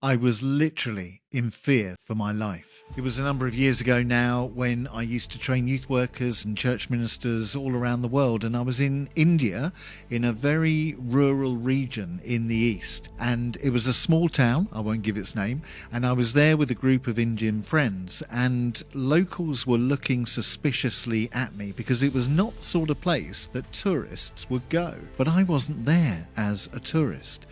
I was literally in fear for my life. It was a number of years ago now when I used to train youth workers and church ministers all around the world, and I was in India in a very rural region in the east. And it was a small town, I won't give its name, and I was there with a group of Indian friends, and locals were looking suspiciously at me because it was not the sort of place that tourists would go. But I wasn't there as a tourist.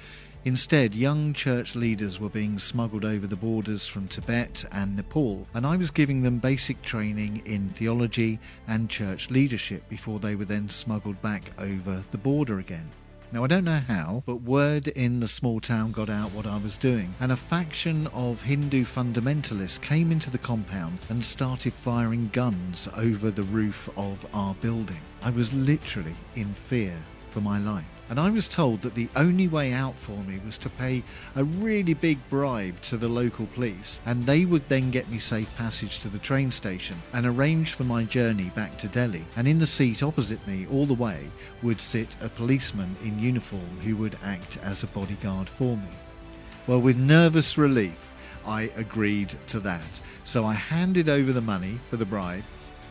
Instead, young church leaders were being smuggled over the borders from Tibet and Nepal, and I was giving them basic training in theology and church leadership before they were then smuggled back over the border again. Now, I don't know how, but word in the small town got out what I was doing, and a faction of Hindu fundamentalists came into the compound and started firing guns over the roof of our building. I was literally in fear for my life. And I was told that the only way out for me was to pay a really big bribe to the local police, and they would then get me safe passage to the train station and arrange for my journey back to Delhi. And in the seat opposite me all the way would sit a policeman in uniform who would act as a bodyguard for me. Well, with nervous relief, I agreed to that. So I handed over the money for the bribe,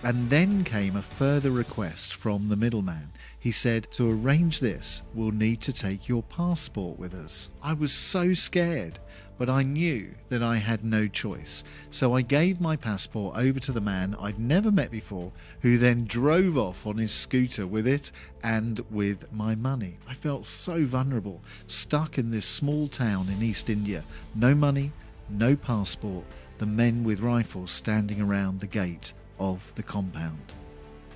and then came a further request from the middleman. He said, to arrange this, we'll need to take your passport with us. I was so scared, but I knew that I had no choice. So I gave my passport over to the man I'd never met before, who then drove off on his scooter with it and with my money. I felt so vulnerable, stuck in this small town in East India. No money, no passport, the men with rifles standing around the gate of the compound.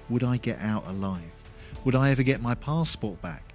Would I get out alive? Would I ever get my passport back?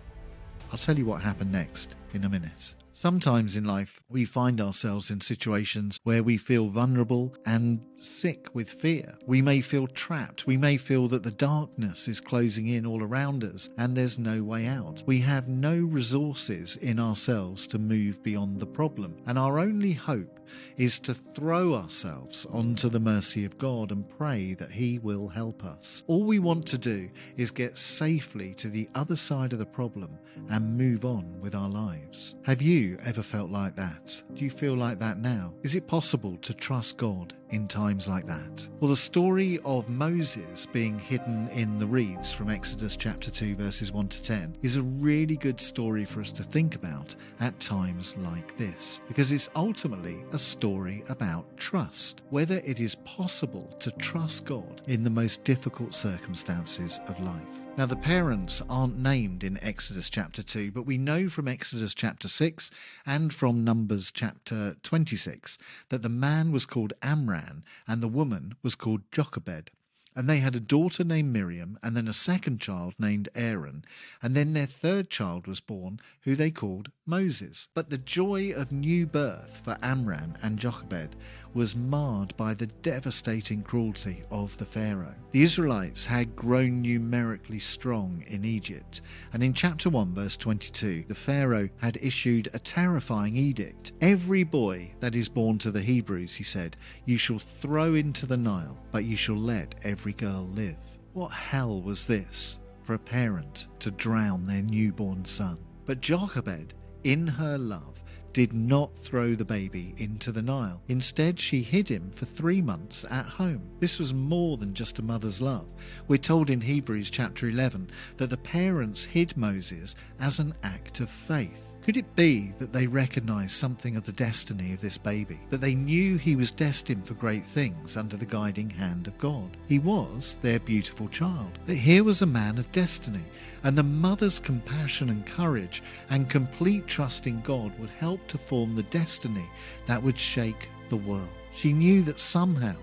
I'll tell you what happened next in a minute. Sometimes in life we find ourselves in situations where we feel vulnerable and sick with fear. We may feel trapped. We may feel that the darkness is closing in all around us and there's no way out. We have no resources in ourselves to move beyond the problem, and our only hope is to throw ourselves onto the mercy of God and pray that He will help us. All we want to do is get safely to the other side of the problem and move on with our lives. Have you ever felt like that? Do you feel like that now? Is it possible to trust God in times like that? Well, the story of Moses being hidden in the reeds from Exodus chapter 2 verses 1 to 10 is a really good story for us to think about at times like this, because it's ultimately a story about trust, whether it is possible to trust God in the most difficult circumstances of life. Now, the parents aren't named in Exodus chapter 2, but we know from Exodus chapter 6 and from Numbers chapter 26 that the man was called Amram and the woman was called Jochebed. And they had a daughter named Miriam, and then a second child named Aaron, and then their third child was born, who they called Moses. But the joy of new birth for Amram and Jochebed was marred by the devastating cruelty of the Pharaoh. The Israelites had grown numerically strong in Egypt, and in chapter 1 verse 22, the Pharaoh had issued a terrifying edict. Every boy that is born to the Hebrews, he said, you shall throw into the Nile, but you shall let every girl live. What hell was this for a parent to drown their newborn son? But Jochebed, in her love, did not throw the baby into the Nile. Instead, she hid him for 3 months at home. This was more than just a mother's love. We're told in Hebrews chapter 11 that the parents hid Moses as an act of faith. Could it be that they recognized something of the destiny of this baby, that they knew he was destined for great things under the guiding hand of God? He was their beautiful child. But here was a man of destiny, and the mother's compassion and courage and complete trust in God would help to form the destiny that would shake the world. She knew that somehow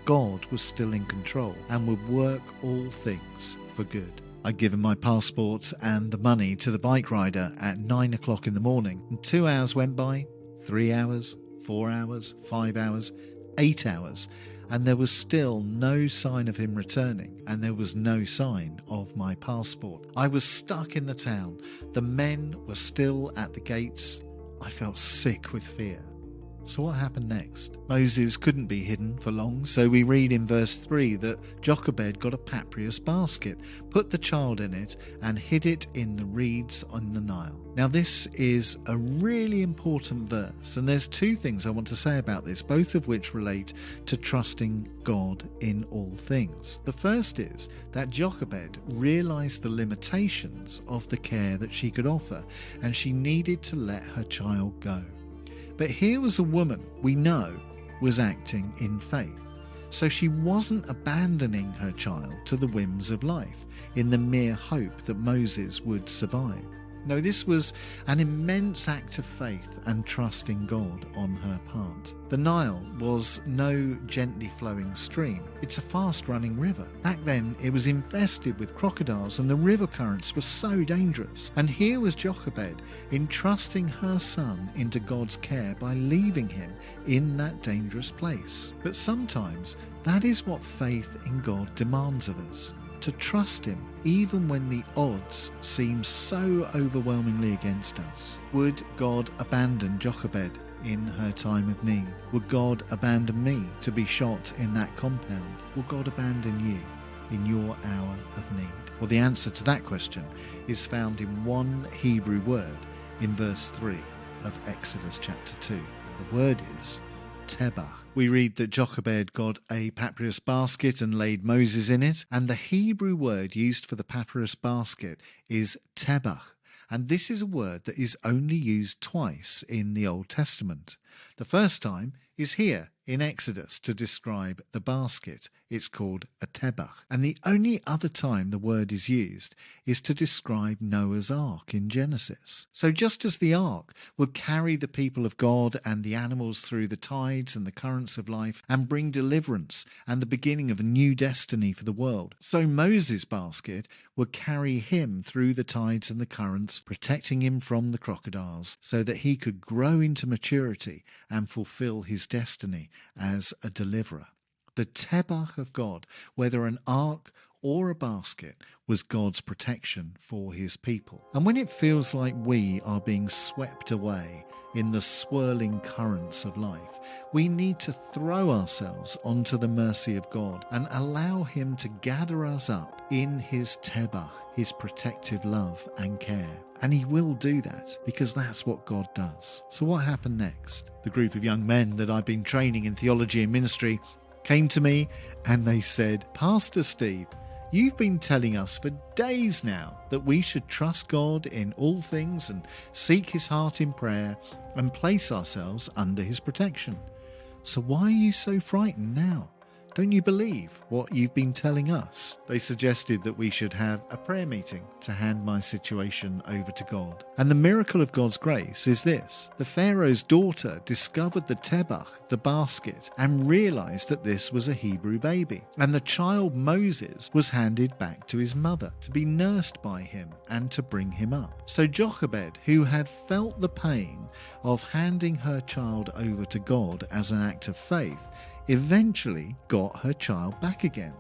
God was still in control and would work all things for good. I'd given my passport and the money to the bike rider at 9 o'clock in the morning, and 2 hours went by, 3 hours, 4 hours, 5 hours, 8 hours, and there was still no sign of him returning, and there was no sign of my passport. I was stuck in the town. The men were still at the gates. I felt sick with fear. So what happened next? Moses couldn't be hidden for long, so we read in verse 3 that Jochebed got a papyrus basket, put the child in it, and hid it in the reeds on the Nile. Now this is a really important verse, and there's two things I want to say about this, both of which relate to trusting God in all things. The first is that Jochebed realized the limitations of the care that she could offer, and she needed to let her child go. But here was a woman we know was acting in faith. So she wasn't abandoning her child to the whims of life in the mere hope that Moses would survive. No, this was an immense act of faith and trust in God on her part. The Nile was no gently flowing stream. It's a fast-running river. Back then, it was infested with crocodiles and the river currents were so dangerous. And here was Jochebed entrusting her son into God's care by leaving him in that dangerous place. But sometimes, that is what faith in God demands of us. To trust him even when the odds seem so overwhelmingly against us. Would God abandon Jochebed in her time of need? Would God abandon me to be shot in that compound? Will God abandon you in your hour of need? Well, the answer to that question is found in one Hebrew word in verse 3 of Exodus chapter 2. The word is tebah. We read that Jochebed got a papyrus basket and laid Moses in it, and the Hebrew word used for the papyrus basket is tebah, and this is a word that is only used twice in the Old Testament. The first time is here in Exodus to describe the basket. It's called a tebah. And the only other time the word is used is to describe Noah's Ark in Genesis. So just as the ark would carry the people of God and the animals through the tides and the currents of life and bring deliverance and the beginning of a new destiny for the world, so Moses' basket would carry him through the tides and the currents, protecting him from the crocodiles so that he could grow into maturity and fulfill his destiny as a deliverer. The tebah of God, whether an ark or a basket, was God's protection for his people. And when it feels like we are being swept away in the swirling currents of life, we need to throw ourselves onto the mercy of God and allow him to gather us up in his tebah, his protective love and care. And he will do that because that's what God does. So what happened next? The group of young men that I've been training in theology and ministry came to me and they said, "Pastor Steve, you've been telling us for days now that we should trust God in all things and seek his heart in prayer and place ourselves under his protection. So why are you so frightened now? Don't you believe what you've been telling us?" They suggested that we should have a prayer meeting to hand my situation over to God. And the miracle of God's grace is this. The Pharaoh's daughter discovered the tebah, the basket, and realized that this was a Hebrew baby. And the child Moses was handed back to his mother to be nursed by him and to bring him up. So Jochebed, who had felt the pain of handing her child over to God as an act of faith, eventually got her child back again.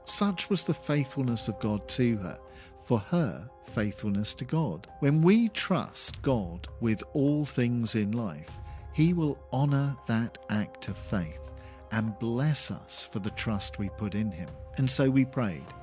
Such was the faithfulness of God to her, for her faithfulness to God. When we trust God with all things in life, he will honour that act of faith and bless us for the trust we put in him. And so we prayed,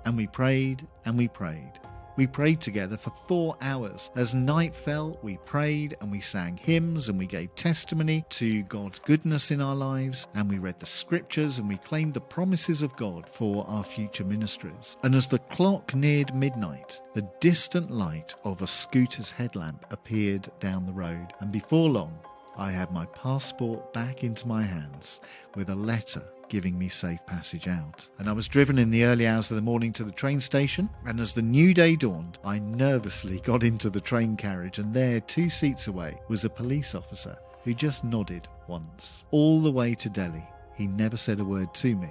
and we prayed, and we prayed. We prayed together for 4 hours. As night fell, we prayed and we sang hymns and we gave testimony to God's goodness in our lives, and we read the scriptures and we claimed the promises of God for our future ministries. And as the clock neared midnight, the distant light of a scooter's headlamp appeared down the road, and before long, I had my passport back into my hands with a letter giving me safe passage out. And I was driven in the early hours of the morning to the train station, and as the new day dawned, I nervously got into the train carriage, and there, 2 seats away, was a police officer who just nodded once. All the way to Delhi, he never said a word to me,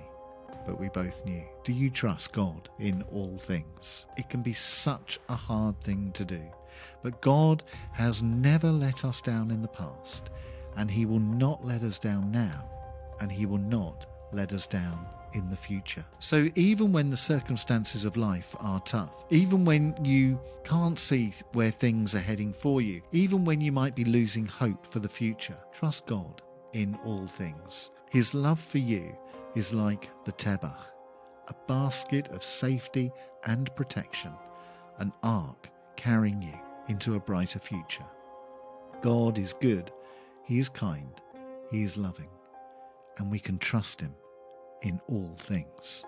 but we both knew. Do you trust God in all things? It can be such a hard thing to do, but God has never let us down in the past, and he will not let us down now, and he will not let us down in the future. So even when the circumstances of life are tough, even when you can't see where things are heading for you, even when you might be losing hope for the future, trust God in all things. His love for you is like the tebah, a basket of safety and protection, an ark carrying you into a brighter future. God is good, He is kind, He is loving, and we can trust Him in all things.